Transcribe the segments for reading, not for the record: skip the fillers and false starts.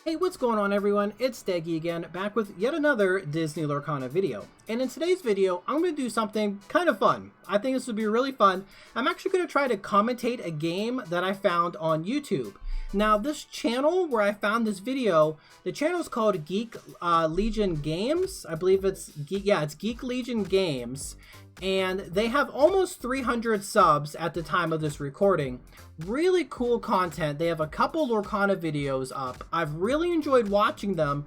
Hey, what's going on everyone? It's Steggy again, back with yet another Disney Lorcana video. And in today's video, I'm going to do something kind of fun. I think this would be really fun. I'm actually going to try to commentate a game that I found on YouTube. Now, this channel where I found this video, the channel is called Geek Legion Games. I believe it's Geek Legion Games. And they have almost 300 subs at the time of this recording. Really cool content. They have a couple Lorcana videos up. I've really enjoyed watching them,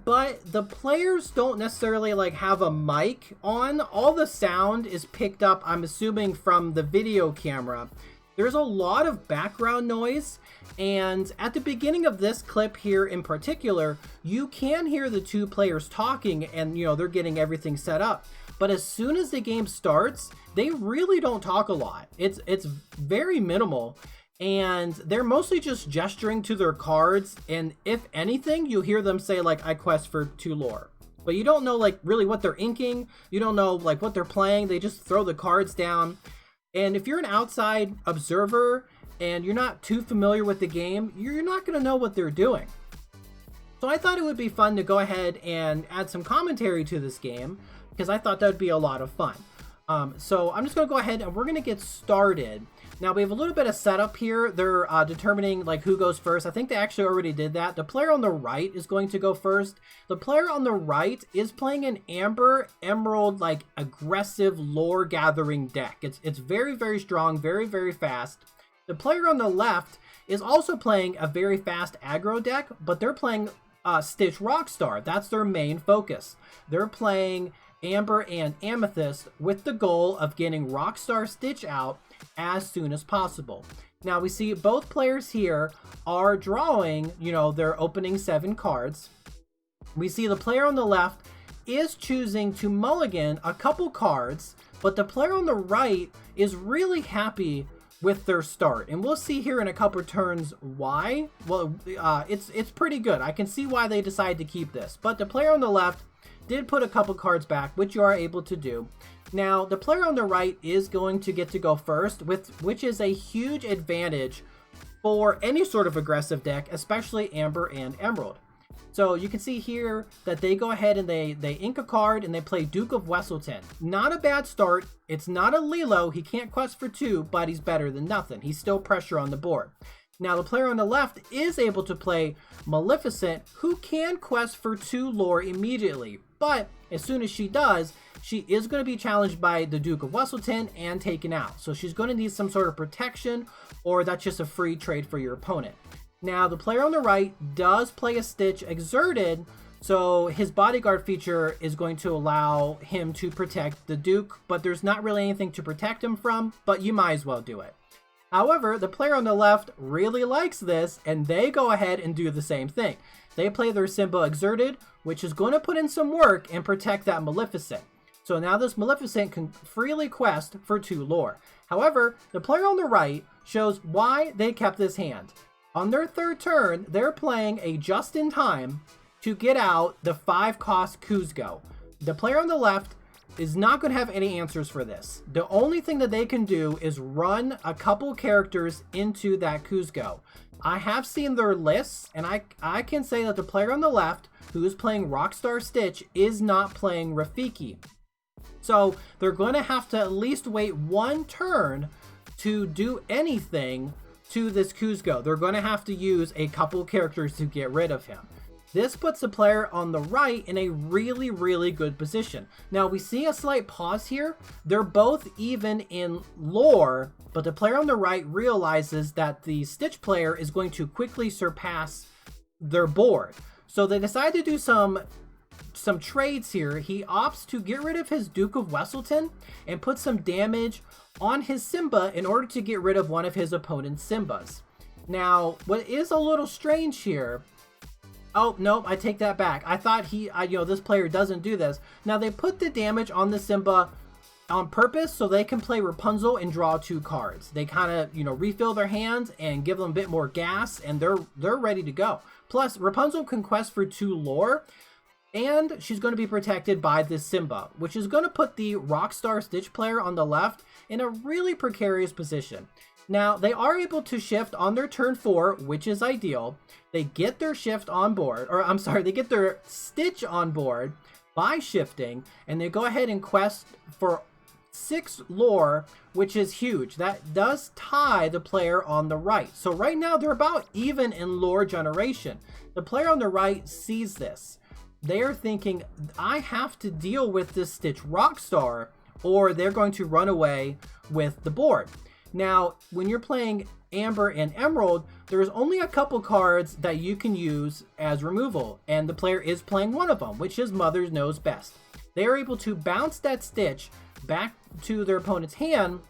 but the players don't necessarily have a mic on. All the sound is picked up, I'm assuming, from the video camera. There's a lot of background noise, and at the beginning of this clip here in particular, you can hear the two players talking and, they're getting everything set up. But as soon as the game starts, they really don't talk a lot. It's very minimal, and they're mostly just gesturing to their cards, and if anything, you hear them say, I quest for 2 lore. But you don't know, really what they're inking. You don't know, what they're playing. They just throw the cards down. And if you're an outside observer and you're not too familiar with the game, you're not going to know what they're doing. So I thought it would be fun to go ahead and add some commentary to this game, because I thought that would be a lot of fun. So I'm just going to go ahead and we're going to get started. Now we have a little bit of setup here. They're determining who goes first. I think they actually already did that. The player on the right is going to go first. The player on the right is playing an Amber Emerald aggressive lore gathering deck. It's very, very strong, very, very fast. The player on the left is also playing a very fast aggro deck, but they're playing Stitch Rockstar. That's their main focus. They're playing Amber and Amethyst with the goal of getting Rockstar Stitch out as soon as possible. Now we see both players here are drawing, their opening 7 cards. We see the player on the left is choosing to mulligan a couple cards, but the player on the right is really happy with their start, and we'll see here in a couple turns why. Well, it's pretty good. I can see why they decided to keep this, but the player on the left did put a couple cards back, which you are able to do. Now, the player on the right is going to get to go first, which is a huge advantage for any sort of aggressive deck, especially Amber and Emerald. So you can see here that they go ahead and they ink a card and they play Duke of Wesselton. Not a bad start. It's not a Lilo. He can't quest for 2, but he's better than nothing. He's still pressure on the board. Now, the player on the left is able to play Maleficent, who can quest for 2 lore immediately. But as soon as she does, she is going to be challenged by the Duke of Wesselton and taken out. So she's going to need some sort of protection, or that's just a free trade for your opponent. Now, the player on the right does play a Stitch Exerted, so his bodyguard feature is going to allow him to protect the Duke, but there's not really anything to protect him from, but you might as well do it. However, the player on the left really likes this, and they go ahead and do the same thing. They play their Simba Exerted, which is going to put in some work and protect that Maleficent. So now this Maleficent can freely quest for 2 lore. However, the player on the right shows why they kept this hand. On their 3rd turn, they're playing a just-in-time to get out the 5-cost Kuzco. The player on the left is not going to have any answers for this. The only thing that they can do is run a couple characters into that Kuzco. I have seen their lists, and I can say that the player on the left, who is playing Rockstar Stitch, is not playing Rafiki. So they're going to have to at least wait 1 turn to do anything to this Kuzco. They're going to have to use a couple characters to get rid of him. This puts the player on the right in a really, really good position. Now, we see a slight pause here. They're both even in lore, but the player on the right realizes that the Stitch player is going to quickly surpass their board. So they decide to do some trades here. He opts to get rid of his Duke of Wesselton and put some damage on his Simba in order to get rid of one of his opponent's Simbas. Now, what is a little strange here... Oh, nope, I take that back. I thought this player doesn't do this. Now, they put the damage on the Simba on purpose so they can play Rapunzel and draw 2 cards. They kind of, refill their hands and give them a bit more gas, and they're ready to go. Plus, Rapunzel can quest for 2 lore, and she's going to be protected by this Simba, which is going to put the Rockstar Stitch player on the left in a really precarious position. Now, they are able to shift on their turn 4, which is ideal. They get their shift on board, or I'm sorry, they get their stitch on board by shifting, and they go ahead and quest for 6 lore, which is huge. That does tie the player on the right. So right now, they're about even in lore generation. The player on the right sees this. They're thinking, I have to deal with this Stitch Rockstar, or they're going to run away with the board. Now, when you're playing Amber and Emerald, there's only a couple cards that you can use as removal, and the player is playing one of them, which is Mother Knows Best. They are able to bounce that Stitch back to their opponent's hand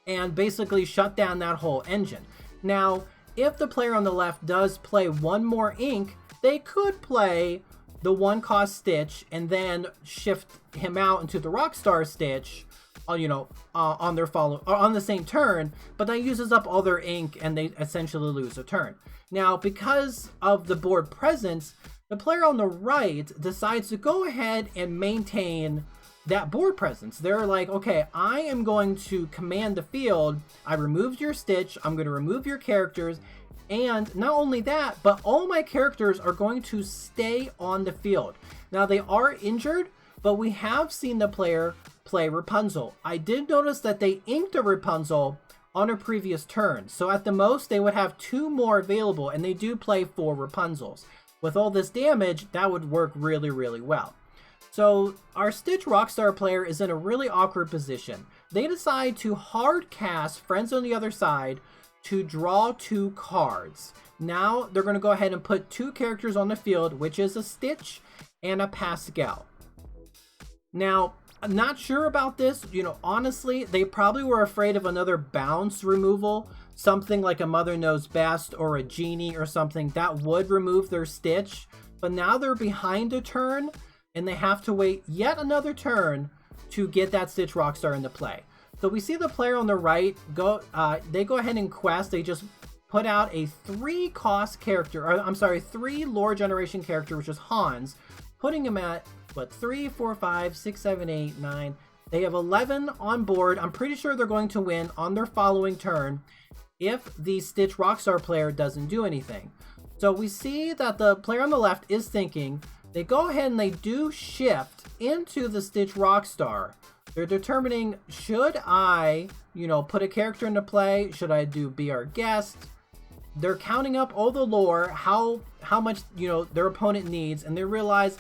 and basically shut down that whole engine. Now, if the player on the left does play one more ink, they could play the 1-cost Stitch and then shift him out into the Rockstar Stitch, on their on the same turn, but that uses up all their ink and they essentially lose a turn. Now, because of the board presence, the player on the right decides to go ahead and maintain that board presence. They're like, okay, I am going to command the field. I removed your Stitch. I'm going to remove your characters. And not only that, but all my characters are going to stay on the field. Now, they are injured, but we have seen the player play Rapunzel. I did notice that they inked a Rapunzel on a previous turn. So at the most, they would have 2 more available, and they do play 4 Rapunzels. With all this damage, that would work really, really well. So our Stitch Rockstar player is in a really awkward position. They decide to hard cast Friends on the Other Side to draw 2 cards. Now they're going to go ahead and put 2 characters on the field, which is a Stitch and a Pascal. Now, I'm not sure about this. Honestly, they probably were afraid of another bounce removal, something like a Mother Knows Best or a Genie or something that would remove their Stitch. But now they're behind a turn, and they have to wait yet another turn to get that Stitch Rockstar into play. So we see the player on the right they go ahead and quest. They just put out a 3-cost character, or I'm sorry, 3 lore generation character, which is Hans, putting him at 3, 4, 5, 6, 7, 8, 9. They have 11 on board. I'm pretty sure they're going to win on their following turn if the Stitch Rockstar player doesn't do anything. So we see that the player on the left is thinking. They go ahead and they do shift into the Stitch Rockstar. They're determining, should I, put a character into play? Should I be our guest? They're counting up all the lore, how much, their opponent needs, and they realize,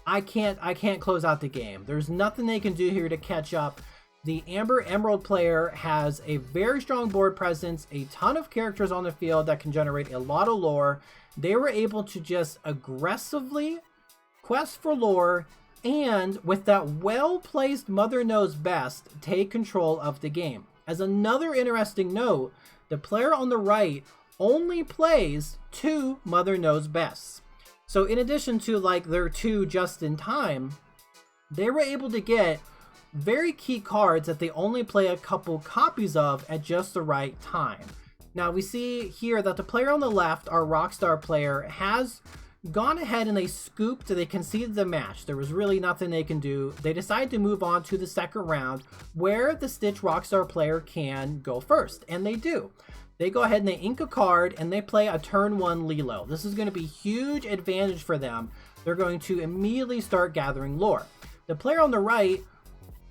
I can't close out the game. There's nothing they can do here to catch up. The Amber Emerald player has a very strong board presence, a ton of characters on the field that can generate a lot of lore. They were able to just aggressively quest for lore, and with that well-placed Mother Knows Best, take control of the game. As another interesting note, the player on the right only plays 2 Mother Knows Bests. So in addition to their 2 just in time, they were able to get very key cards that they only play a couple copies of at just the right time. Now we see here that the player on the left, our Rockstar player, has gone ahead and they conceded the match. There was really nothing they can do. They decide to move on to the second round where the Stitch Rockstar player can go first, and they do. They go ahead and they ink a card and they play a turn 1 Lilo. This is going to be huge advantage for them. They're going to immediately start gathering lore. The player on the right,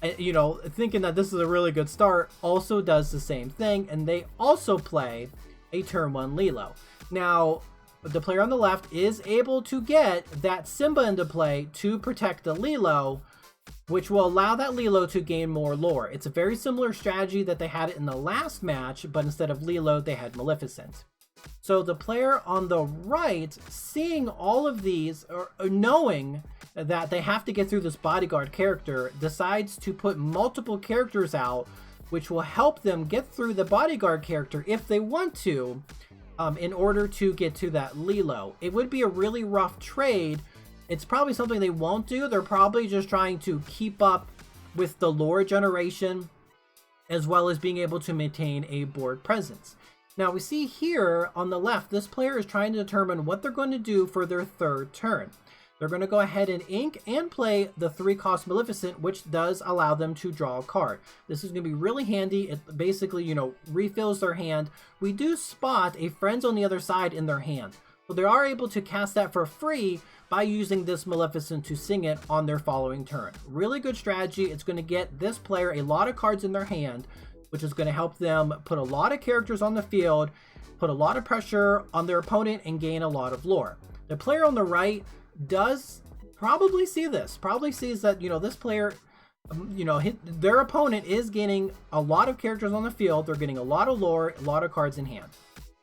thinking that this is a really good start, also does the same thing, and they also play a turn 1 Lilo. Now, the player on the left is able to get that Simba into play to protect the Lilo, which will allow that Lilo to gain more lore. It's a very similar strategy that they had in the last match, but instead of Lilo, they had Maleficent. So the player on the right, seeing all of these, or knowing that they have to get through this bodyguard character, decides to put multiple characters out, which will help them get through the bodyguard character if they want to, in order to get to that Lilo. It would be a really rough trade. It's probably something they won't do. They're probably just trying to keep up with the lore generation, as well as being able to maintain a board presence. Now we see here on the left, this player is trying to determine what they're going to do for their 3rd turn. they're going to go ahead and ink and play the 3-cost Maleficent, which does allow them to draw a card. This is going to be really handy. It basically, you know, refills their hand. We do spot a Friends on the Other Side in their hand. So they are able to cast that for free by using this Maleficent to sing it on their following turn. Really good strategy. It's going to get this player a lot of cards in their hand, which is going to help them put a lot of characters on the field, put a lot of pressure on their opponent, and gain a lot of lore. The player on the right does probably see this, probably sees that, you know, this player, you know, their opponent is gaining a lot of characters on the field. They're getting a lot of lore, a lot of cards in hand.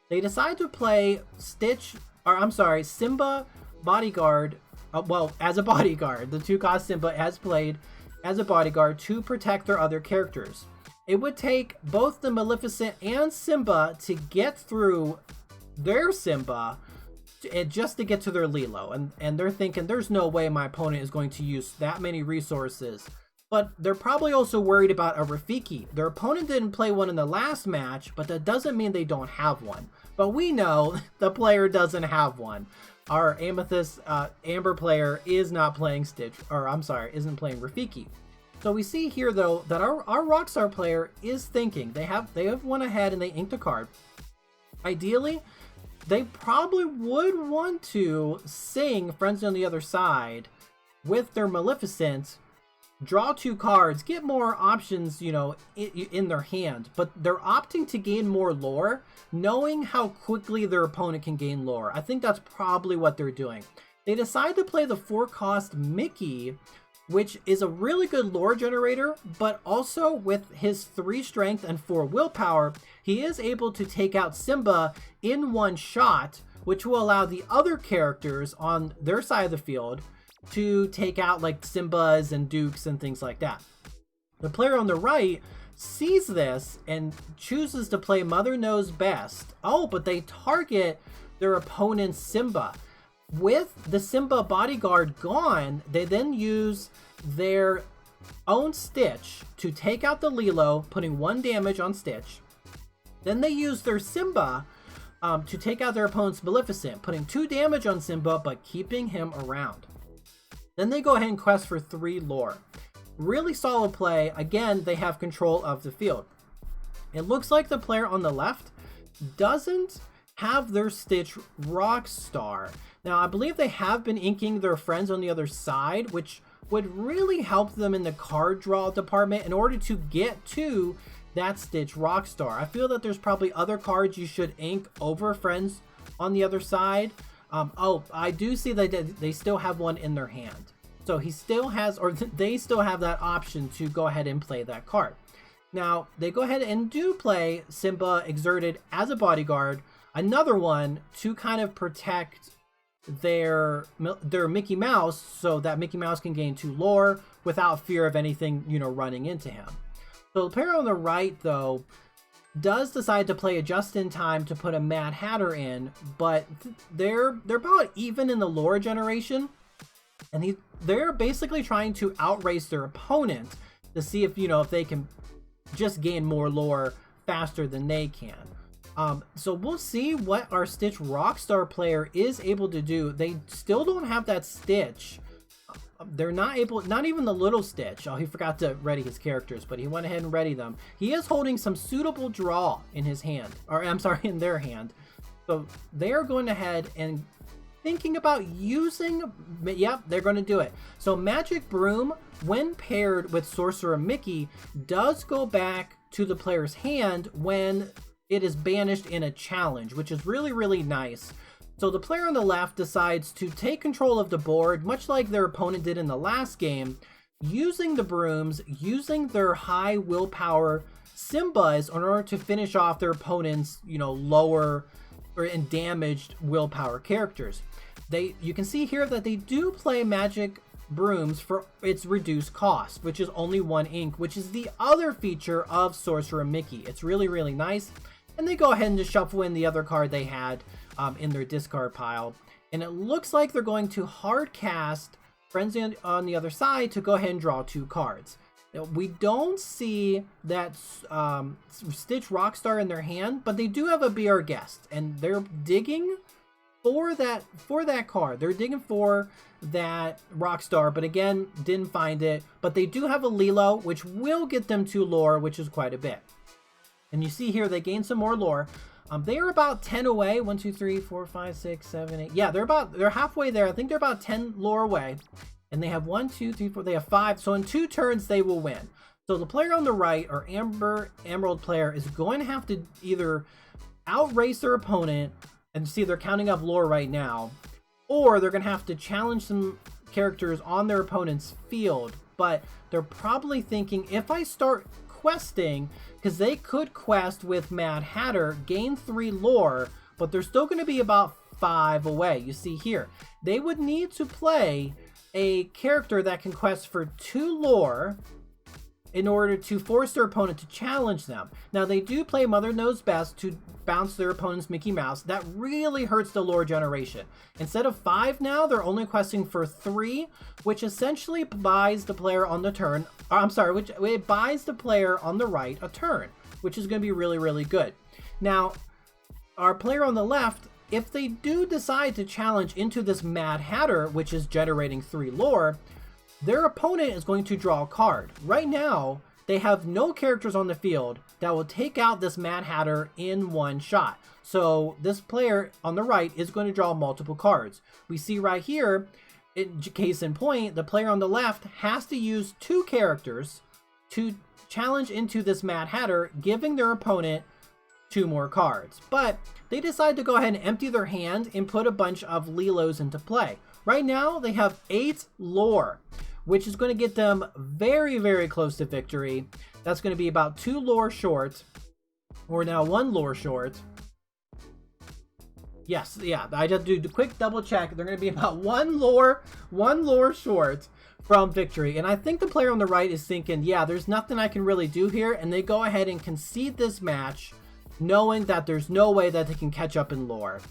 They decide to play Simba Bodyguard, well, as a bodyguard. The 2-cost Simba has played as a bodyguard to protect their other characters. It would take both the Maleficent and Simba to get through their Simba just to get to their Lilo. And they're thinking, there's no way my opponent is going to use that many resources. But they're probably also worried about a Rafiki. Their opponent didn't play one in the last match, but that doesn't mean they don't have one. But we know the player doesn't have one. Our Amethyst Amber player is not playing isn't playing Rafiki. So we see here, though, that our Rockstar player is thinking. They have went ahead and they inked a card. Ideally, they probably would want to sing Friends on the Other Side with their Maleficent, draw 2 cards, get more options, you know, in their hand. But they're opting to gain more lore, knowing how quickly their opponent can gain lore. I think that's probably what they're doing. They decide to play the 4-cost Mickey, which is a really good lore generator, but also with his 3 strength and 4 willpower, he is able to take out Simba in one shot, which will allow the other characters on their side of the field to take out like Simbas and Dukes and things like that. The player on the right sees this and chooses to play Mother Knows Best. Oh, but they target their opponent's Simba. With the Simba bodyguard gone, they then use their own Stitch to take out the Lilo, putting 1 damage on Stitch. Then they use their Simba to take out their opponent's Maleficent, putting 2 damage on Simba, but keeping him around. Then they go ahead and quest for 3 lore. Really solid play. Again, they have control of the field. It looks like the player on the left doesn't have their Stitch Rockstar. Now, I believe they have been inking their Friends on the Other Side, which would really help them in the card draw department in order to get to that Stitch Rockstar. I feel that there's probably other cards you should ink over Friends on the Other Side. Oh, I do see that they still have one in their hand. So he still has, or they still have that option to go ahead and play that card. Now, they go ahead and do play Simba Exerted as a bodyguard, another one to kind of protect their Mickey Mouse, so that Mickey Mouse can gain 2 lore without fear of anything, you know, running into him. So the player on the right, though, does decide to play a just in time to put a Mad Hatter in, but they're about even in the lore generation, and they're basically trying to outrace their opponent to see if, you know, if they can just gain more lore faster than they can. So we'll see what our Stitch Rockstar player is able to do. They still don't have that Stitch. They're not able, not even the little Stitch. Oh, he forgot to ready his characters, but he went ahead and ready them. He is holding some suitable draw in his hand, or I'm sorry, in their hand. So they are going ahead and thinking about using, yep, they're going to do it. So Magic Broom, when paired with Sorcerer Mickey, does go back to the player's hand when it is banished in a challenge, which is really, really nice. So the player on the left decides to take control of the board, much like their opponent did in the last game, using the brooms, using their high willpower Simbas in order to finish off their opponent's, you know, lower and damaged willpower characters. You can see here that they do play Magic Brooms for its reduced cost, which is only 1 ink, which is the other feature of Sorcerer Mickey. It's really, really nice. And they go ahead and just shuffle in the other card they had in their discard pile. And it looks like they're going to hard cast Friends on the Other Side to go ahead and draw 2 cards. Now, we don't see that Stitch Rockstar in their hand, but they do have a Be Our Guest. And they're digging for that card. They're digging for that Rockstar, but again, didn't find it. But they do have a Lilo, which will get them 2 lore, which is quite a bit. And you see here, they gain some more lore. They are about 10 away. 1, 2, 3, 4, 5, 6, 7, 8. Yeah, they're halfway there. I think they're about 10 lore away. And they have 1, 2, 3, 4. They have 5. So in 2 turns, they will win. So the player on the right, or Emerald player, is going to have to either outrace their opponent, and see they're counting up lore right now, or they're going to have to challenge some characters on their opponent's field. But they're probably thinking, if I start questing, because they could quest with Mad Hatter, gain 3 lore, but they're still going to be about 5 away. You see here, they would need to play a character that can quest for 2 lore in order to force their opponent to challenge them. Now, they do play Mother Knows Best to bounce their opponent's Mickey Mouse. That really hurts the lore generation. Instead of 5 now, they're only questing for 3, which essentially buys the player on the turn. Which it buys the player on the right a turn, which is going to be really, really good. Now, our player on the left, if they do decide to challenge into this Mad Hatter, which is generating 3 lore, their opponent is going to draw a card. Right now, they have no characters on the field that will take out this Mad Hatter in one shot. So this player on the right is going to draw multiple cards. We see right here, case in point, the player on the left has to use 2 characters to challenge into this Mad Hatter, giving their opponent 2 more cards. But they decide to go ahead and empty their hand and put a bunch of Lilos into play. Right now, they have 8 lore, which is going to get them very, very close to victory. That's going to be about 2 lore short, or now 1 lore short. Yes, yeah, I just do the quick double check. They're going to be about 1 lore short from victory. And I think the player on the right is thinking, yeah, there's nothing I can really do here. And they go ahead and concede this match, knowing that there's no way that they can catch up in lore.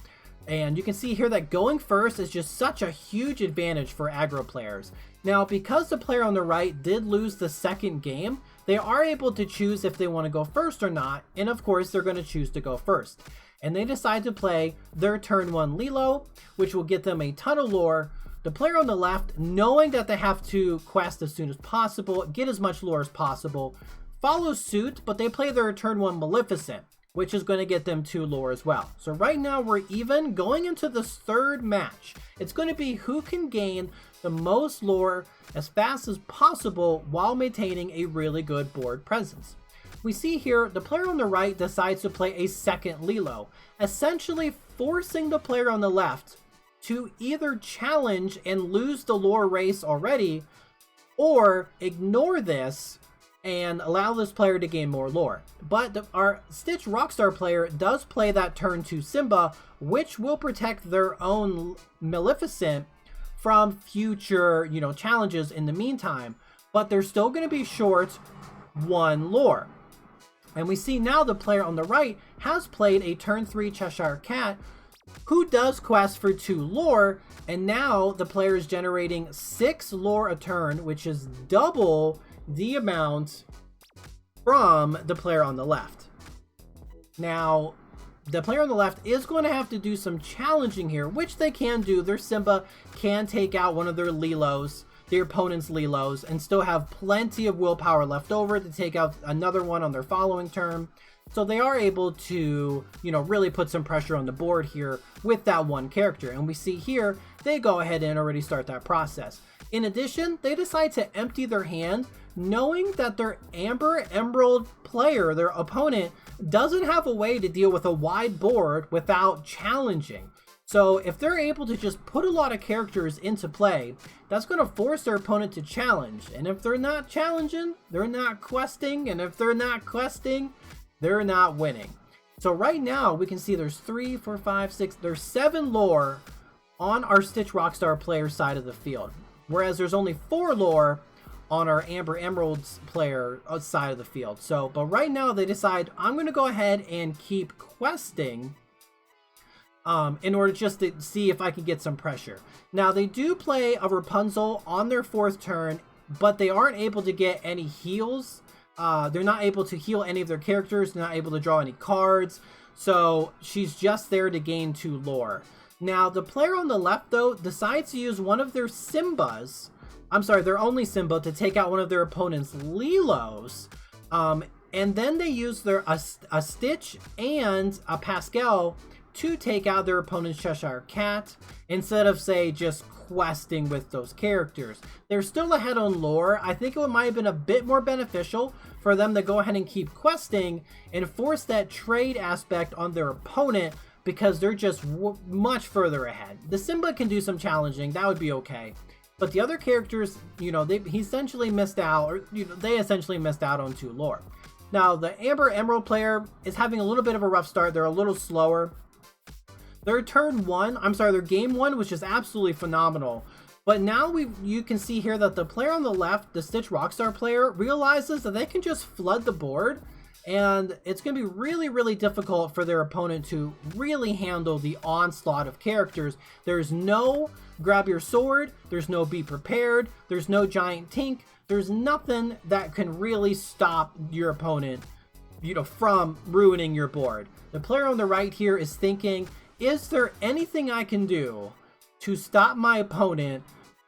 And you can see here that going first is just such a huge advantage for aggro players. Now, because the player on the right did lose the second game, they are able to choose if they want to go first or not. And of course, they're going to choose to go first. And they decide to play their turn 1 Lilo, which will get them a ton of lore. The player on the left, knowing that they have to quest as soon as possible, get as much lore as possible, follows suit, but they play their turn 1 Maleficent, which is going to get them 2 lore as well. So right now we're even. Going into this third match, it's going to be who can gain the most lore as fast as possible while maintaining a really good board presence. We see here the player on the right decides to play a second Lilo, essentially forcing the player on the left to either challenge and lose the lore race already, or ignore this and allow this player to gain more lore. But our Stitch Rockstar player does play that turn 2 Simba, which will protect their own Maleficent from future, challenges in the meantime. But they're still going to be short 1 lore. And we see now the player on the right has played a turn 3 Cheshire Cat, who does quest for 2 lore, and now the player is generating 6 lore a turn, which is double the amount from the player on the left. Now, the player on the left is going to have to do some challenging here, which they can do. Their Simba can take out one of their Lilos, their opponent's Lilos, and still have plenty of willpower left over to take out another one on their following turn. So they are able to, really put some pressure on the board here with that one character. And we see here, they go ahead and already start that process. In addition, they decide to empty their hand, knowing that their Amber Emerald player, their opponent, doesn't have a way to deal with a wide board without challenging. So if they're able to just put a lot of characters into play, that's going to force their opponent to challenge. And if they're not challenging, they're not questing. And if they're not questing, they're not winning. So right now we can see there's 3, 4, 5, 6, there's 7 lore on our Stitch Rockstar player side of the field. Whereas there's only 4 lore on our Amber Emeralds player side of the field. So, but right now they decide, I'm going to go ahead and keep questing in order just to see if I can get some pressure. Now they do play a Rapunzel on their 4th turn, but they aren't able to get any heals. They're not able to heal any of their characters. They're not able to draw any cards. So she's just there to gain 2 lore. Now, the player on the left, though, decides to use one of their Simbas, I'm sorry, their only Simba, to take out one of their opponent's Lilos. And then they use their a Stitch and a Pascal to take out their opponent's Cheshire Cat, instead of, say, just questing with those characters. They're still ahead on lore. I think it might have been a bit more beneficial for them to go ahead and keep questing and force that trade aspect on their opponent, because they're just much further ahead. The Simba can do some challenging, that would be okay. But the other characters, you know, he essentially missed out, or they essentially missed out on 2 lore. Now, the Amber Emerald player is having a little bit of a rough start. They're a little slower. Their game 1 was just absolutely phenomenal. But now you can see here that the player on the left, the Stitch Rockstar player, realizes that they can just flood the board, and it's going to be really, really difficult for their opponent to really handle the onslaught of characters. There's no grab your sword, there's no be prepared, there's no giant tink, there's nothing that can really stop your opponent, from ruining your board. The player on the right here is thinking, is there anything I can do to stop my opponent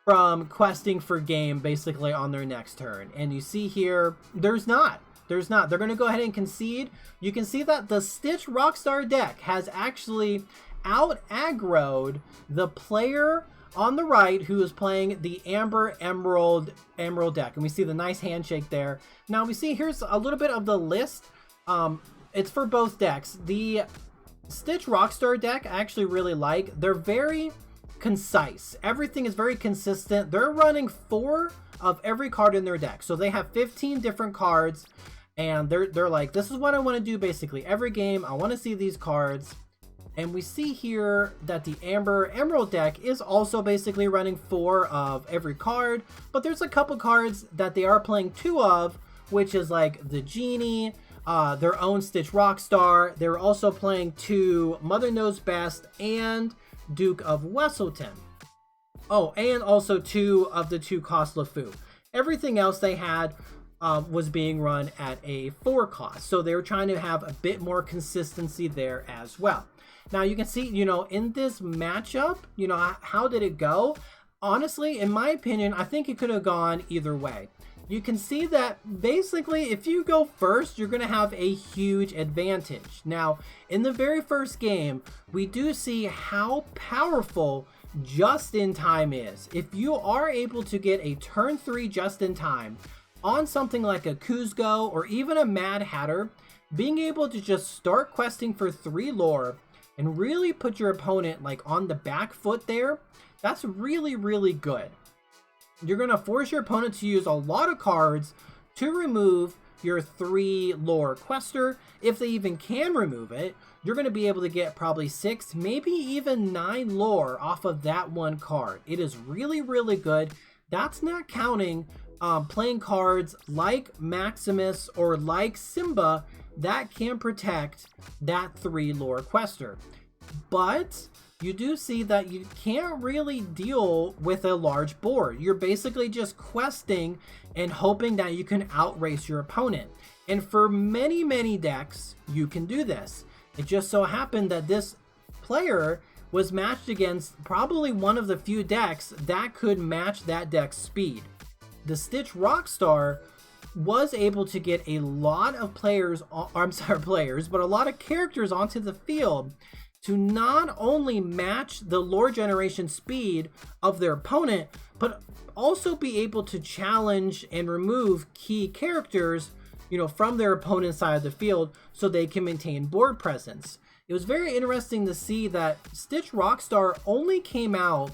from questing for game basically on their next turn? And you see here, there's not. They're going to go ahead and concede. You can see that the Stitch Rockstar deck has actually out-aggroed the player on the right who is playing the Amber Emerald deck. And we see the nice handshake there. Now we see here's a little bit of the list. It's for both decks. The Stitch Rockstar deck I actually really like. They're very concise. Everything is very consistent. They're running 4 of every card in their deck. So they have 15 different cards. And they're like, this is what I want to do basically every game. I want to see these cards. And we see here that the Amber Emerald deck is also basically running 4 of every card. But there's a couple cards that they are playing 2 of, which is like the Genie, their own Stitch Rockstar. They're also playing 2 Mother Knows Best and Duke of Wesselton. Oh, and also 2 of the 2 cost LeFou. Everything else they had was being run at a 4 cost. So they were trying to have a bit more consistency there as well. Now you can see, in this matchup, how did it go? Honestly, in my opinion, I think it could have gone either way. You can see that basically if you go first, you're going to have a huge advantage. Now, in the very first game, we do see how powerful just in time is. If you are able to get a turn 3 just in time on something like a Kuzco or even a Mad Hatter, being able to just start questing for 3 lore and really put your opponent like on the back foot there, that's really, really good. You're going to force your opponent to use a lot of cards to remove your 3 lore quester. If they even can remove it, you're going to be able to get probably 6, maybe even 9 lore off of that 1 card. It is really, really good. That's not counting playing cards like Maximus or like Simba that can protect that 3 lore quester. But you do see that you can't really deal with a large board. You're basically just questing and hoping that you can outrace your opponent. And for many, many decks, you can do this. It just so happened that this player was matched against probably one of the few decks that could match that deck's speed. The Stitch Rockstar was able to get a lot of but a lot of characters onto the field to not only match the lore generation speed of their opponent, but also be able to challenge and remove key characters, from their opponent's side of the field so they can maintain board presence. It was very interesting to see that Stitch Rockstar only came out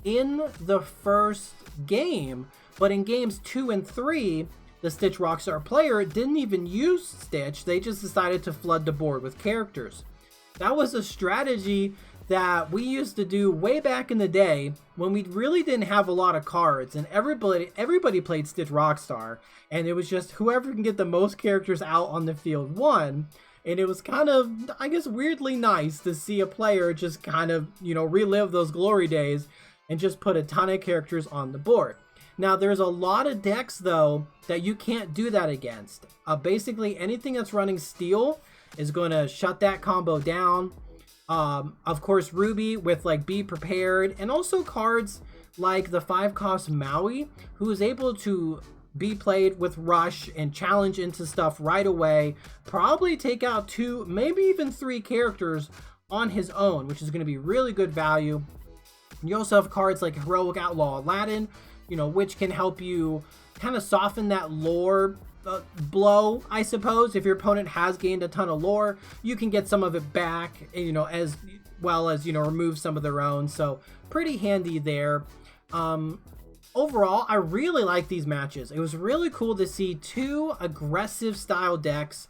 in the first game, but in games 2 and 3, the Stitch Rockstar player didn't even use Stitch. They just decided to flood the board with characters. That was a strategy that we used to do way back in the day when we really didn't have a lot of cards and everybody played Stitch Rockstar, and it was just whoever can get the most characters out on the field won. And it was kind of, I guess, weirdly nice to see a player just kind of, relive those glory days and just put a ton of characters on the board. Now, there's a lot of decks, though, that you can't do that against. Basically, anything that's running Steel is going to shut that combo down. Of course, Ruby with like Be Prepared, and also cards like the 5-cost Maui, who is able to be played with Rush and challenge into stuff right away. Probably take out 2, maybe even 3 characters on his own, which is going to be really good value. You also have cards like Heroic Outlaw Aladdin, which can help you kind of soften that lore blow, I suppose. If your opponent has gained a ton of lore, you can get some of it back, as well as, remove some of their own. So pretty handy there. Overall, I really like these matches. It was really cool to see 2 aggressive style decks,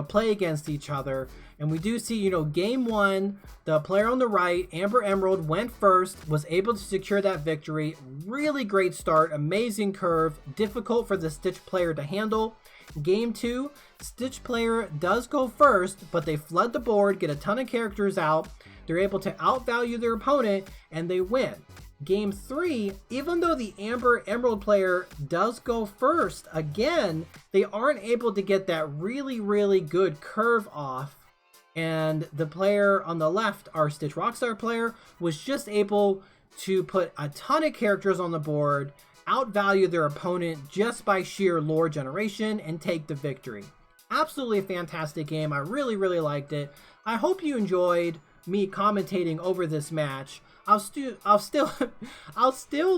play against each other. And we do see, game 1, the player on the right, Amber Emerald, went first, was able to secure that victory. Really great start, amazing curve, difficult for the Stitch player to handle. Game 2, Stitch player does go first, but they flood the board, get a ton of characters out. They're able to outvalue their opponent, and they win. Game 3, even though the Amber Emerald player does go first, again, they aren't able to get that really, really good curve off. And the player on the left, our Stitch Rockstar player, was just able to put a ton of characters on the board, outvalue their opponent just by sheer lore generation, and take the victory. Absolutely a fantastic game. I really, really liked it. I hope you enjoyed me commentating over this match. I'll still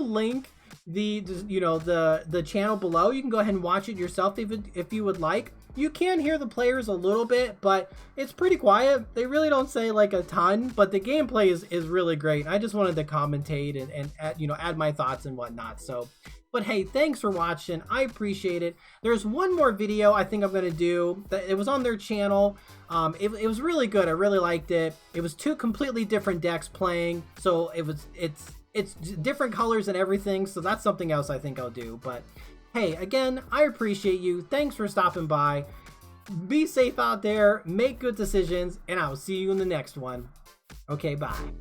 link the channel below. You can go ahead and watch it yourself if you would like. You can hear the players a little bit, but it's pretty quiet. They really don't say like a ton, but the gameplay is really great. I just wanted to commentate and add my thoughts and whatnot. So, but hey, thanks for watching. I appreciate it. There's one more video I think I'm gonna do. It was on their channel. It was really good. I really liked it. It was 2 completely different decks playing, so it's different colors and everything. So that's something else I think I'll do. But hey, again, I appreciate you. Thanks for stopping by. Be safe out there. Make good decisions, and I'll see you in the next one. Okay, bye.